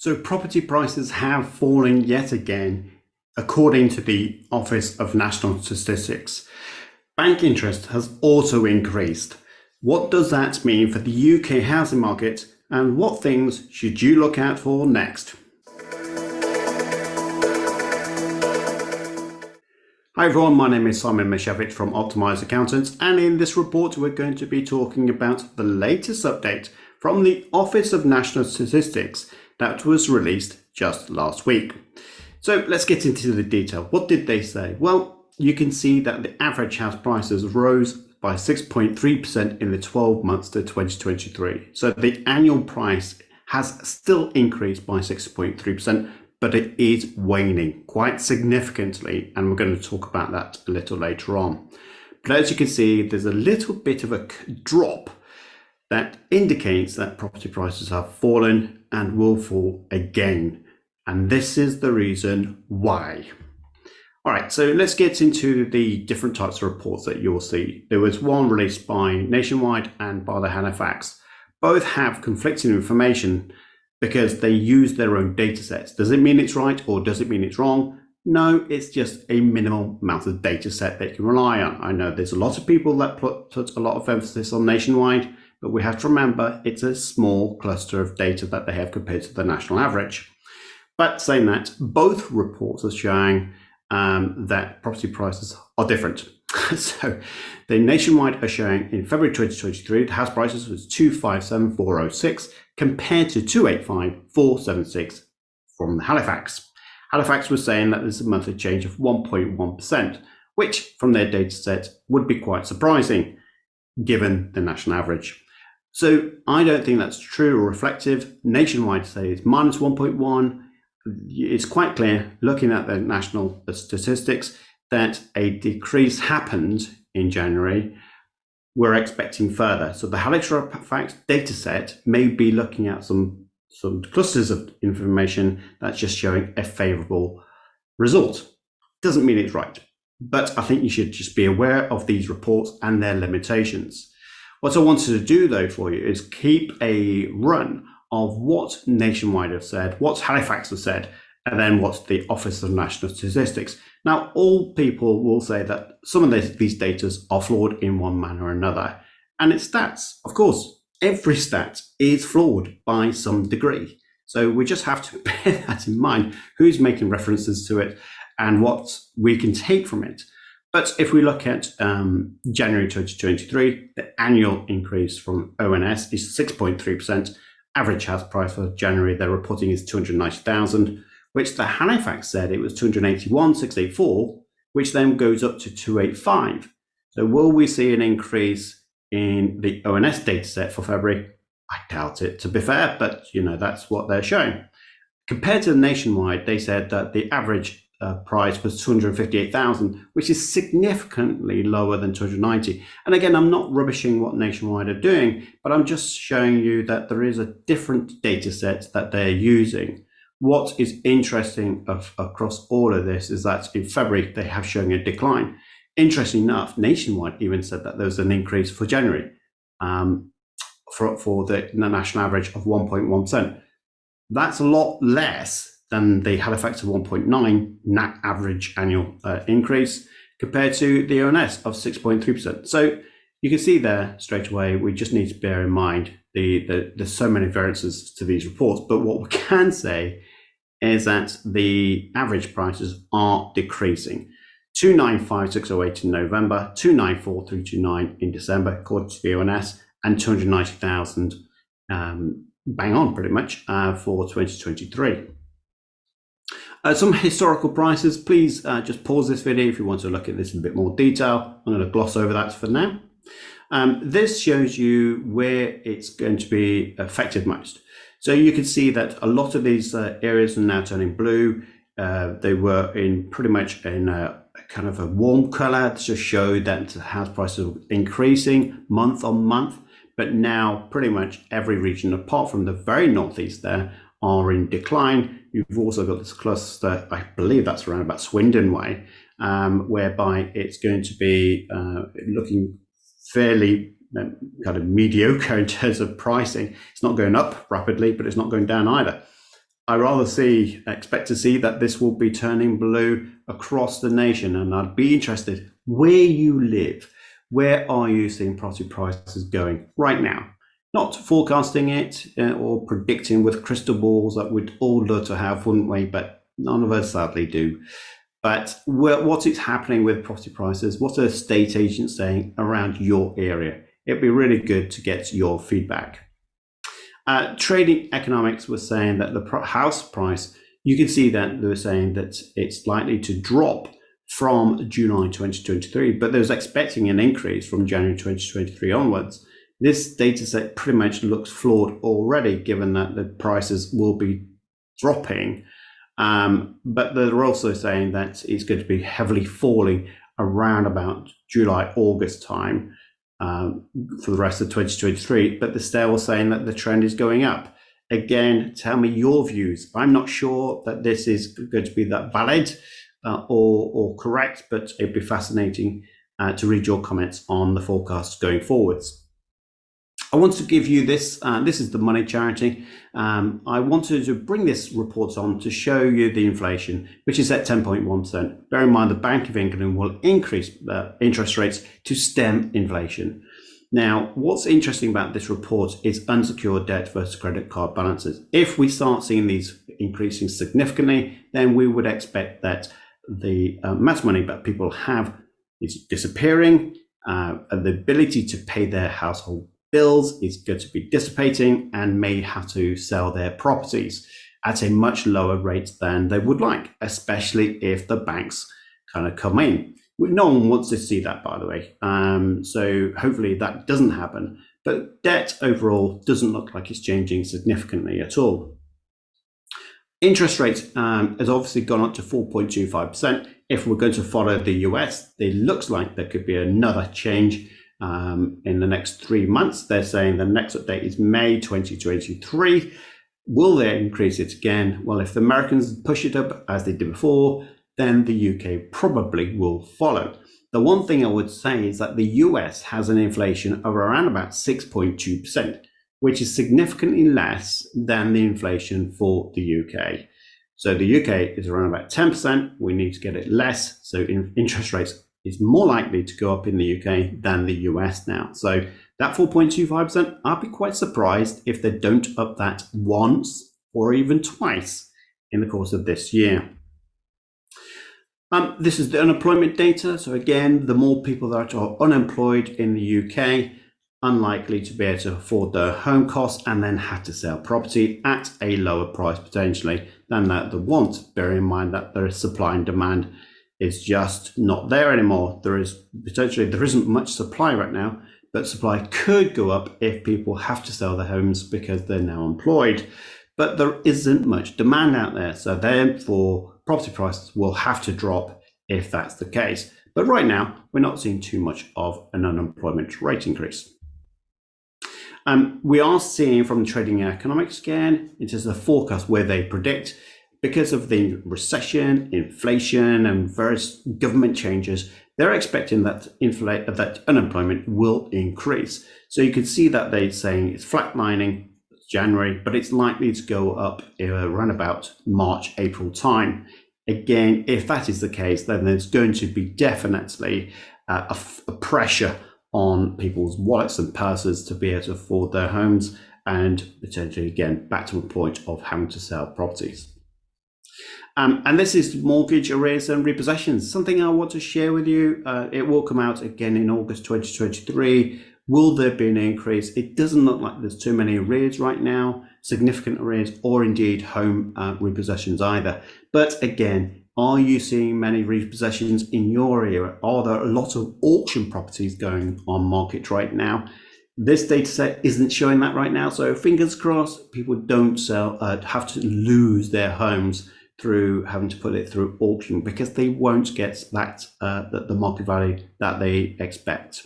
So property prices have fallen yet again, according to the Office of National Statistics. Bank interest has also increased. What does that mean for the UK housing market, and what things should you look out for next? Hi everyone, my name is Simon Mishevich from Optimised Accountants, and in this report we're going to be talking about the latest update from the Office of National Statistics that was released just last week. So let's get into the detail. What did they say? Well, you can see that the average house prices rose by 6.3% in the 12 months to 2023. So the annual price has still increased by 6.3%, but it is waning quite significantly, and we're going to talk about that a little later on. But as you can see, there's a little bit of a drop that indicates that property prices have fallen and will fall again. And this is the reason why. All right, so let's get into the different types of reports that you'll see. There was one released by Nationwide and by the Halifax. Both have conflicting information because they use their own data sets. Does it mean it's right or does it mean it's wrong? No, it's just a minimal amount of data set that you can rely on. I know there's a lot of people that put a lot of emphasis on Nationwide, but we have to remember it's a small cluster of data that they have compared to the national average. But saying that, both reports are showing that property prices are different. So the Nationwide are showing in February 2023, the house prices was 257,406 compared to 285,476 from the Halifax. Halifax was saying that there's a monthly change of 1.1%, which from their data set would be quite surprising given the national average. So I don't think that's true or reflective. Nationwide say it's minus 1.1. It's quite clear looking at the national statistics that a decrease happened in January. We're expecting further. So the Halifax data set may be looking at some clusters of information that's just showing a favorable result. Doesn't mean it's right, but I think you should just be aware of these reports and their limitations. What I wanted to do though for you is keep a run of what Nationwide have said, what Halifax have said, and then what the Office of National Statistics. Now, all people will say that some of these data are flawed in one manner or another. And it's stats. Of course, every stat is flawed by some degree. So we just have to bear that in mind, who's making references to it and what we can take from it. But if we look at January 2023, the annual increase from ONS is 6.3%. Average house price for January they're reporting is 290,000, which the Halifax said it was 281,684, which then goes up to 285. So will we see an increase in the ONS data set for February? I doubt it, to be fair, but that's what they're showing. Compared to the Nationwide, they said that the average price was 258,000, which is significantly lower than 290. And again, I'm not rubbishing what Nationwide are doing, but I'm just showing you that there is a different data set that they're using. What is interesting across all of this is that in February, they have shown a decline. Interesting enough, Nationwide even said that there was an increase for January for the national average of 1.1%. That's a lot less than the Halifax of 1.9 net average annual increase compared to the ONS of 6.3%. So you can see there straight away, we just need to bear in mind there's so many variances to these reports. But what we can say is that the average prices are decreasing. 295,608 in November, 294,329 in December, according to the ONS, and 290,000 bang on pretty much for 2023. Some historical prices, please just pause this video if you want to look at this in a bit more detail. I'm going to gloss over that for now. This shows you where it's going to be affected most. So you can see that a lot of these areas are now turning blue. They were in pretty much in a kind of a warm color to show that house prices are increasing month on month. But now pretty much every region, apart from the very northeast there, are in decline. You've also got this cluster, I believe that's around about Swindon way, whereby it's going to be looking fairly kind of mediocre in terms of pricing. It's not going up rapidly, but it's not going down either. I rather expect to see that this will be turning blue across the nation, and I'd be interested where you live. Where are you seeing property prices going right now? Not forecasting it or predicting with crystal balls that we'd all love to have, wouldn't we? But none of us sadly do. But what is happening with property prices? What are estate agents saying around your area? It'd be really good to get your feedback. Trading Economics was saying that the house price, you can see that they were saying that it's likely to drop from July 2023, but they was expecting an increase from January 2023 onwards. This data set pretty much looks flawed already, given that the prices will be dropping. But they're also saying that it's going to be heavily falling around about July, August time for the rest of 2023. But they're still saying that the trend is going up. Again, tell me your views. I'm not sure that this is going to be that valid or correct, but it'd be fascinating to read your comments on the forecasts going forwards. I want to give you this. This is the Money Charity. I wanted to bring this report on to show you the inflation, which is at 10.1%. Bear in mind, the Bank of England will increase interest rates to stem inflation. Now, what's interesting about this report is unsecured debt versus credit card balances. If we start seeing these increasing significantly, then we would expect that the amount of money that people have is disappearing, and the ability to pay their household bills is going to be dissipating, and may have to sell their properties at a much lower rate than they would like, especially if the banks kind of come in. No one wants to see that, by the way. So hopefully that doesn't happen. But debt overall doesn't look like it's changing significantly at all. Interest rates has obviously gone up to 4.25%. If we're going to follow the US, it looks like there could be another change in the next 3 months. They're saying the next update is May 2023. Will they increase it again? Well, if the Americans push it up as they did before, then the UK probably will follow. The one thing I would say is that the US has an inflation of around about 6.2%, which is significantly less than the inflation for the UK. So the UK is around about 10%. We need to get it less. So interest rates is more likely to go up in the UK than the US now. So that 4.25%, I'll be quite surprised if they don't up that once or even twice in the course of this year. This is the unemployment data. So again, the more people that are unemployed in the UK, unlikely to be able to afford their home costs and then have to sell property at a lower price potentially than that they want. Bear in mind that there is supply and demand is just not there anymore. There isn't much supply right now, but supply could go up if people have to sell their homes because they're now employed. But there isn't much demand out there, so therefore property prices will have to drop if that's the case. But right now, we're not seeing too much of an unemployment rate increase. We are seeing from Trading Economics again, it is a forecast where they predict, because of the recession, inflation, and various government changes, they're expecting that unemployment will increase. So you can see that they're saying it's flatlining January, but it's likely to go up around about March, April time. Again, if that is the case, then there's going to be definitely a pressure on people's wallets and purses to be able to afford their homes, and potentially again back to a point of having to sell properties. And this is mortgage arrears and repossessions, something I want to share with you. It will come out again in August 2023. Will there be an increase? It doesn't look like there's too many arrears right now, significant arrears, or indeed home repossessions either. But again, are you seeing many repossessions in your area? Are there a lot of auction properties going on market right now? This data set isn't showing that right now. So fingers crossed, people don't have to lose their homes through having to put it through auction, because they won't get that the market value that they expect.